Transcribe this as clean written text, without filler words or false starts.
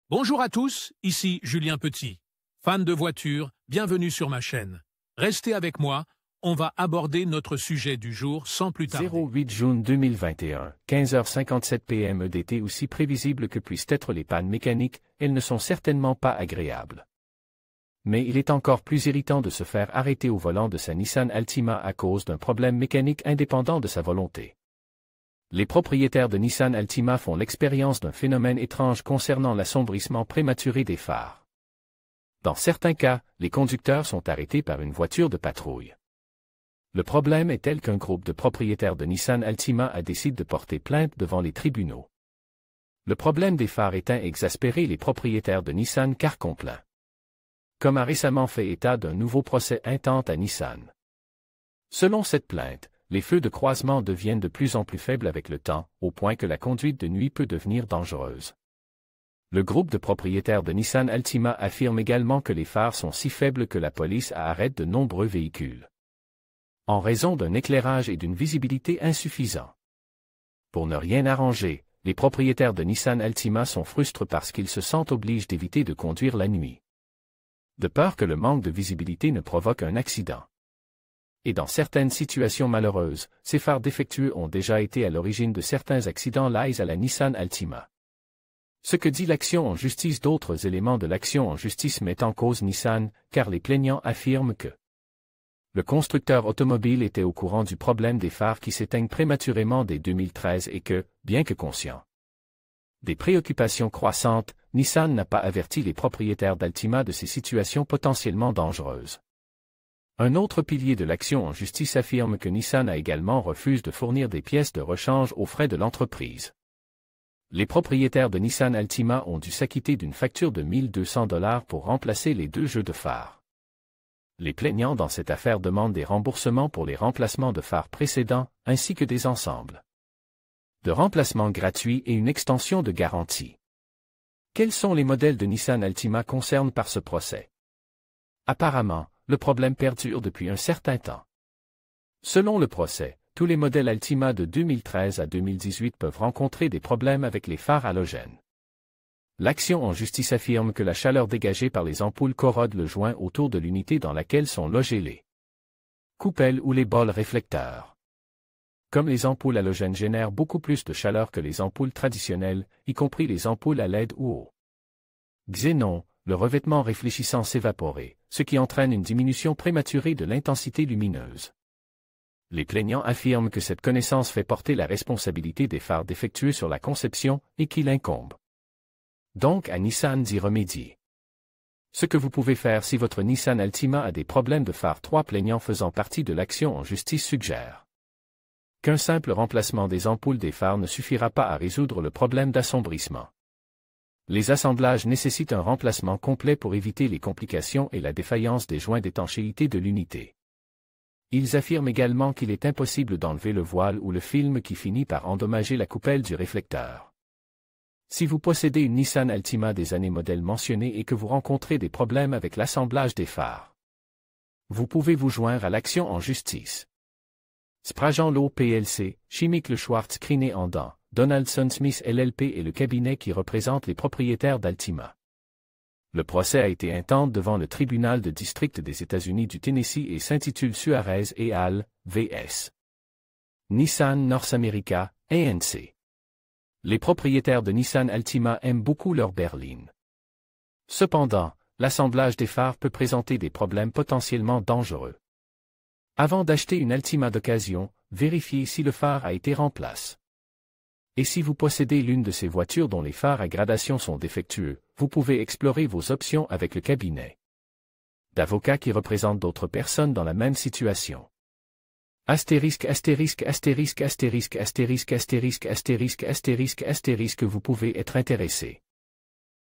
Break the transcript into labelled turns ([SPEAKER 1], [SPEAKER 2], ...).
[SPEAKER 1] Bonjour à tous, ici Julien Petit. Fan de voitures, bienvenue sur ma chaîne. Restez avec moi, on va aborder notre sujet du jour sans plus tarder.
[SPEAKER 2] 08 juin 2021, 15h57 PM EDT. Aussi prévisibles que puissent être les pannes mécaniques, elles ne sont certainement pas agréables. Mais il est encore plus irritant de se faire arrêter au volant de sa Nissan Altima à cause d'un problème mécanique indépendant de sa volonté. Les propriétaires de Nissan Altima font l'expérience d'un phénomène étrange concernant l'assombrissement prématuré des phares. Dans certains cas, les conducteurs sont arrêtés par une voiture de patrouille. Le problème est tel qu'un groupe de propriétaires de Nissan Altima a décidé de porter plainte devant les tribunaux. Le problème des phares éteint exaspéré les propriétaires de Nissan car complaint. Comme a récemment fait état d'un nouveau procès intente à Nissan. Selon cette plainte, les feux de croisement deviennent de plus en plus faibles avec le temps, au point que la conduite de nuit peut devenir dangereuse. Le groupe de propriétaires de Nissan Altima affirme également que les phares sont si faibles que la police arrête de nombreux véhicules. En raison d'un éclairage et d'une visibilité insuffisants. Pour ne rien arranger, les propriétaires de Nissan Altima sont frustrés parce qu'ils se sentent obligés d'éviter de conduire la nuit. De peur que le manque de visibilité ne provoque un accident. Et dans certaines situations malheureuses, ces phares défectueux ont déjà été à l'origine de certains accidents liés à la Nissan Altima. Ce que dit l'action en justice, d'autres éléments de l'action en justice mettent en cause Nissan, car les plaignants affirment que le constructeur automobile était au courant du problème des phares qui s'éteignent prématurément dès 2013 et que, bien que conscient des préoccupations croissantes, Nissan n'a pas averti les propriétaires d'Altima de ces situations potentiellement dangereuses. Un autre pilier de l'action en justice affirme que Nissan a également refusé de fournir des pièces de rechange aux frais de l'entreprise. Les propriétaires de Nissan Altima ont dû s'acquitter d'une facture de 1 200 $ pour remplacer les deux jeux de phares. Les plaignants dans cette affaire demandent des remboursements pour les remplacements de phares précédents, ainsi que des ensembles de remplacement gratuits et une extension de garantie. Quels sont les modèles de Nissan Altima concernés par ce procès? Apparemment, le problème perdure depuis un certain temps. Selon le procès, tous les modèles Altima de 2013 à 2018 peuvent rencontrer des problèmes avec les phares halogènes. L'action en justice affirme que la chaleur dégagée par les ampoules corrode le joint autour de l'unité dans laquelle sont logés les coupelles ou les bols réflecteurs. Comme les ampoules halogènes génèrent beaucoup plus de chaleur que les ampoules traditionnelles, y compris les ampoules à LED ou au xénon, le revêtement réfléchissant s'évaporer, ce qui entraîne une diminution prématurée de l'intensité lumineuse. Les plaignants affirment que cette connaissance fait porter la responsabilité des phares défectueux sur la conception et qu'il incombe donc à Nissan d'y remédier. Ce que vous pouvez faire si votre Nissan Altima a des problèmes de phares. 3 plaignants faisant partie de l'action en justice suggèrent qu'un simple remplacement des ampoules des phares ne suffira pas à résoudre le problème d'assombrissement. Les assemblages nécessitent un remplacement complet pour éviter les complications et la défaillance des joints d'étanchéité de l'unité. Ils affirment également qu'il est impossible d'enlever le voile ou le film qui finit par endommager la coupelle du réflecteur. Si vous possédez une Nissan Altima des années modèles mentionnées et que vous rencontrez des problèmes avec l'assemblage des phares, vous pouvez vous joindre à l'action en justice. Sprajan Law plc, Chimique Le Schwartz Criné Andan, Donaldson Smith LLP est le cabinet qui représente les propriétaires d'Altima. Le procès a été intenté devant le tribunal de district des États-Unis du Tennessee et s'intitule Suarez et al. vs. Nissan North America, ANC. Les propriétaires de Nissan Altima aiment beaucoup leur berline. Cependant, l'assemblage des phares peut présenter des problèmes potentiellement dangereux. Avant d'acheter une Altima d'occasion, vérifiez si le phare a été remplacé. Et si vous possédez l'une de ces voitures dont les phares à gradation sont défectueux, vous pouvez explorer vos options avec le cabinet d'avocats qui représentent d'autres personnes dans la même situation. Astérisque astérisque astérisque astérisque astérisque astérisque astérisque astérisque astérisque vous pouvez être intéressé.